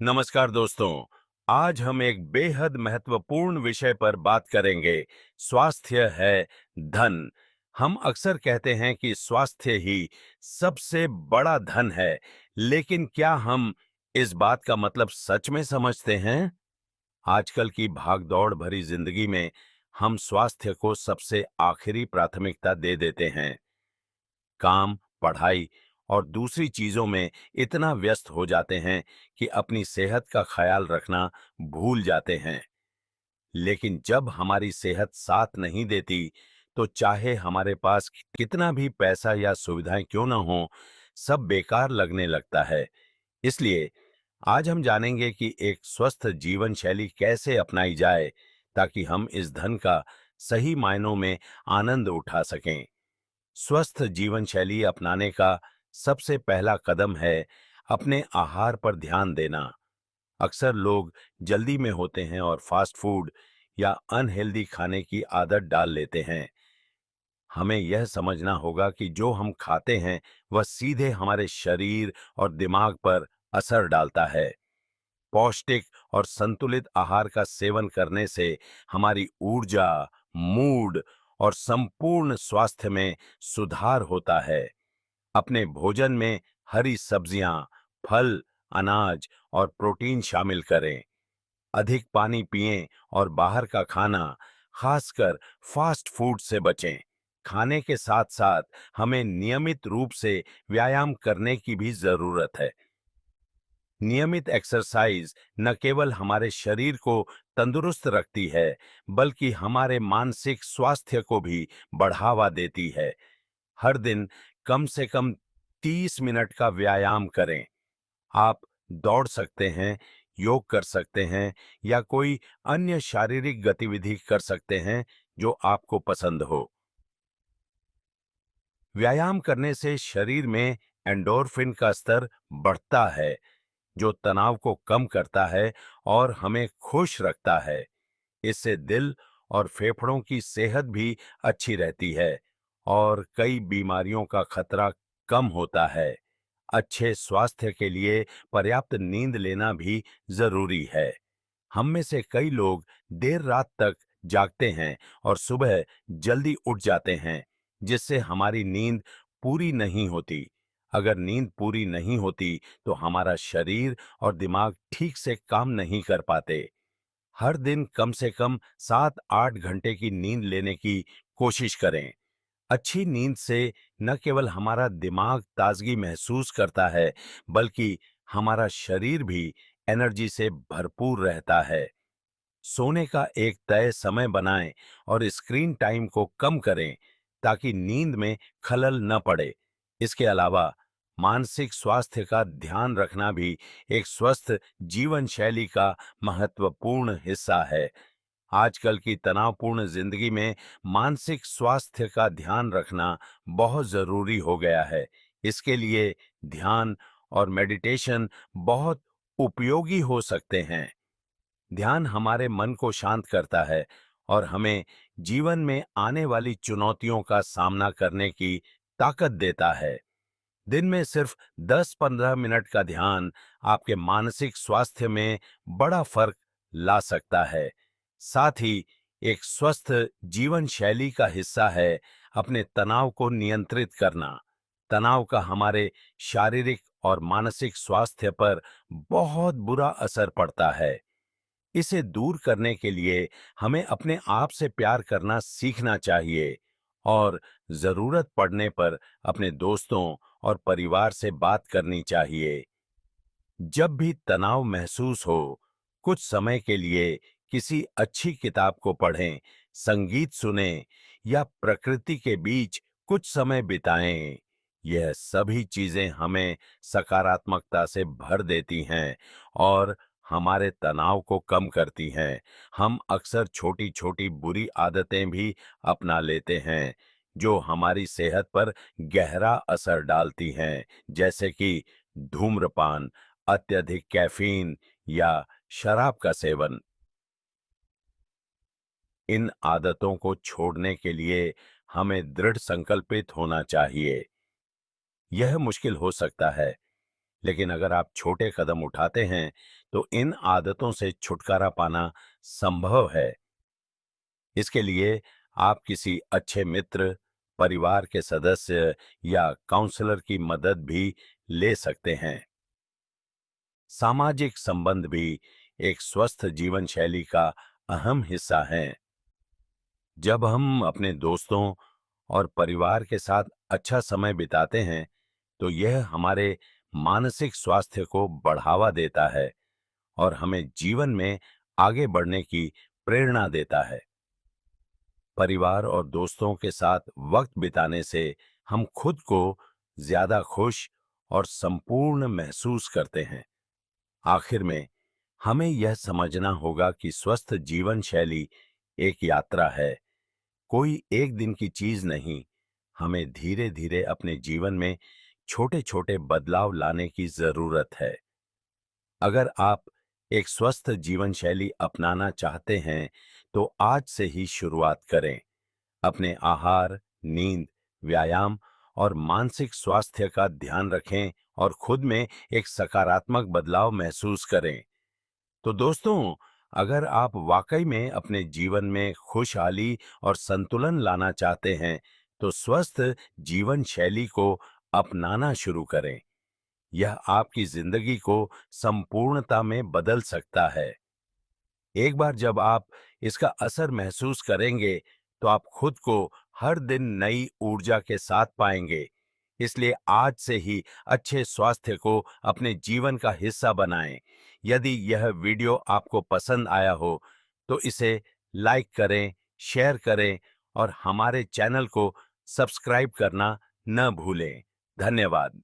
नमस्कार दोस्तों। आज हम एक बेहद महत्वपूर्ण विषय पर बात करेंगे। स्वास्थ्य है धन। हम अक्सर कहते हैं कि स्वास्थ्य ही सबसे बड़ा धन है, लेकिन क्या हम इस बात का मतलब सच में समझते हैं? आजकल की भागदौड़ भरी जिंदगी में हम स्वास्थ्य को सबसे आखिरी प्राथमिकता दे देते हैं। काम, पढ़ाई और दूसरी चीजों में इतना व्यस्त हो जाते हैं कि अपनी सेहत का ख्याल रखना भूल जाते हैं। लेकिन जब हमारी सेहत साथ नहीं देती, तो चाहे हमारे पास कितना भी पैसा या सुविधाएं क्यों ना हो, सब बेकार लगने लगता है। इसलिए आज हम जानेंगे कि एक स्वस्थ जीवन शैली कैसे अपनाई जाए, ताकि हम इस धन का सही मायनों में आनंद उठा सकें। स्वस्थ जीवन शैली अपनाने का सबसे पहला कदम है अपने आहार पर ध्यान देना। अक्सर लोग जल्दी में होते हैं और फास्ट फूड या अनहेल्दी खाने की आदत डाल लेते हैं। हमें यह समझना होगा कि जो हम खाते हैं वह सीधे हमारे शरीर और दिमाग पर असर डालता है। पौष्टिक और संतुलित आहार का सेवन करने से हमारी ऊर्जा, मूड और संपूर्ण स्वास्थ्य में सुधार होता है। अपने भोजन में हरी सब्जियां, फल, अनाज और प्रोटीन शामिल करें। अधिक पानी पिएं और बाहर का खाना, खासकर फास्ट फूड से बचें। खाने के साथ-साथ हमें नियमित रूप से व्यायाम करने की भी जरूरत है। नियमित एक्सरसाइज न केवल हमारे शरीर को तंदुरुस्त रखती है, बल्कि हमारे मानसिक स्वास्थ्य को भी बढ़ावा देती है। हर दिन कम से कम 30 मिनट का व्यायाम करें। आप दौड़ सकते हैं, योग कर सकते हैं या कोई अन्य शारीरिक गतिविधि कर सकते हैं जो आपको पसंद हो। व्यायाम करने से शरीर में एंडोर्फिन का स्तर बढ़ता है, जो तनाव को कम करता है और हमें खुश रखता है। इससे दिल और फेफड़ों की सेहत भी अच्छी रहती है और कई बीमारियों का खतरा कम होता है। अच्छे स्वास्थ्य के लिए पर्याप्त नींद लेना भी जरूरी है। हम में से कई लोग देर रात तक जागते हैं और सुबह जल्दी उठ जाते हैं, जिससे हमारी नींद पूरी नहीं होती। अगर नींद पूरी नहीं होती, तो हमारा शरीर और दिमाग ठीक से काम नहीं कर पाते। हर दिन कम से कम 7-8 घंटे की नींद लेने की कोशिश करें। अच्छी नींद से न केवल हमारा दिमाग ताजगी महसूस करता है, बल्कि हमारा शरीर भी एनर्जी से भरपूर रहता है। सोने का एक तय समय बनाएं और स्क्रीन टाइम को कम करें, ताकि नींद में खलल न पड़े। इसके अलावा मानसिक स्वास्थ्य का ध्यान रखना भी एक स्वस्थ जीवन शैली का महत्वपूर्ण हिस्सा है। आजकल की तनावपूर्ण जिंदगी में मानसिक स्वास्थ्य का ध्यान रखना बहुत जरूरी हो गया है। इसके लिए ध्यान और मेडिटेशन बहुत उपयोगी हो सकते हैं। ध्यान हमारे मन को शांत करता है और हमें जीवन में आने वाली चुनौतियों का सामना करने की ताकत देता है। दिन में सिर्फ 10-15 मिनट का ध्यान आपके मानसिक स्वास्थ्य में बड़ा फर्क ला सकता है। साथ ही एक स्वस्थ जीवन शैली का हिस्सा है अपने तनाव को नियंत्रित करना। तनाव का हमारे शारीरिक और मानसिक स्वास्थ्य पर बहुत बुरा असर पड़ता है। इसे दूर करने के लिए हमें अपने आप से प्यार करना सीखना चाहिए और जरूरत पड़ने पर अपने दोस्तों और परिवार से बात करनी चाहिए। जब भी तनाव महसूस हो, कुछ समय के लिए किसी अच्छी किताब को पढ़ें, संगीत सुनें या प्रकृति के बीच कुछ समय बिताएं। यह सभी चीजें हमें सकारात्मकता से भर देती हैं और हमारे तनाव को कम करती हैं। हम अक्सर छोटी-छोटी बुरी आदतें भी अपना लेते हैं, जो हमारी सेहत पर गहरा असर डालती हैं, जैसे कि धूम्रपान, अत्यधिक कैफीन या शराब का सेवन। इन आदतों को छोड़ने के लिए हमें दृढ़ संकल्पित होना चाहिए। यह मुश्किल हो सकता है, लेकिन अगर आप छोटे कदम उठाते हैं, तो इन आदतों से छुटकारा पाना संभव है। इसके लिए आप किसी अच्छे मित्र, परिवार के सदस्य या काउंसलर की मदद भी ले सकते हैं। सामाजिक संबंध भी एक स्वस्थ जीवन शैली का अहम हिस्सा हैं। जब हम अपने दोस्तों और परिवार के साथ अच्छा समय बिताते हैं, तो यह हमारे मानसिक स्वास्थ्य को बढ़ावा देता है और हमें जीवन में आगे बढ़ने की प्रेरणा देता है। परिवार और दोस्तों के साथ वक्त बिताने से हम खुद को ज्यादा खुश और संपूर्ण महसूस करते हैं। आखिर में हमें यह समझना होगा कि स्वस्थ जीवन शैली एक यात्रा है, कोई एक दिन की चीज नहीं। हमें धीरे धीरे अपने जीवन में छोटे छोटे बदलाव लाने की जरूरत है। अगर आप एक स्वस्थ जीवन शैली अपनाना चाहते हैं, तो आज से ही शुरुआत करें। अपने आहार, नींद, व्यायाम और मानसिक स्वास्थ्य का ध्यान रखें और खुद में एक सकारात्मक बदलाव महसूस करें। तो दोस्तों, अगर आप वाकई में अपने जीवन में खुशहाली और संतुलन लाना चाहते हैं, तो स्वस्थ जीवन शैली को अपनाना शुरू करें। यह आपकी जिंदगी को संपूर्णता में बदल सकता है। एक बार जब आप इसका असर महसूस करेंगे, तो आप खुद को हर दिन नई ऊर्जा के साथ पाएंगे। इसलिए आज से ही अच्छे स्वास्थ्य को अपने जीवन का हिस्सा बनाएं। यदि यह वीडियो आपको पसंद आया हो, तो इसे लाइक करें, शेयर करें और हमारे चैनल को सब्सक्राइब करना न भूलें। धन्यवाद।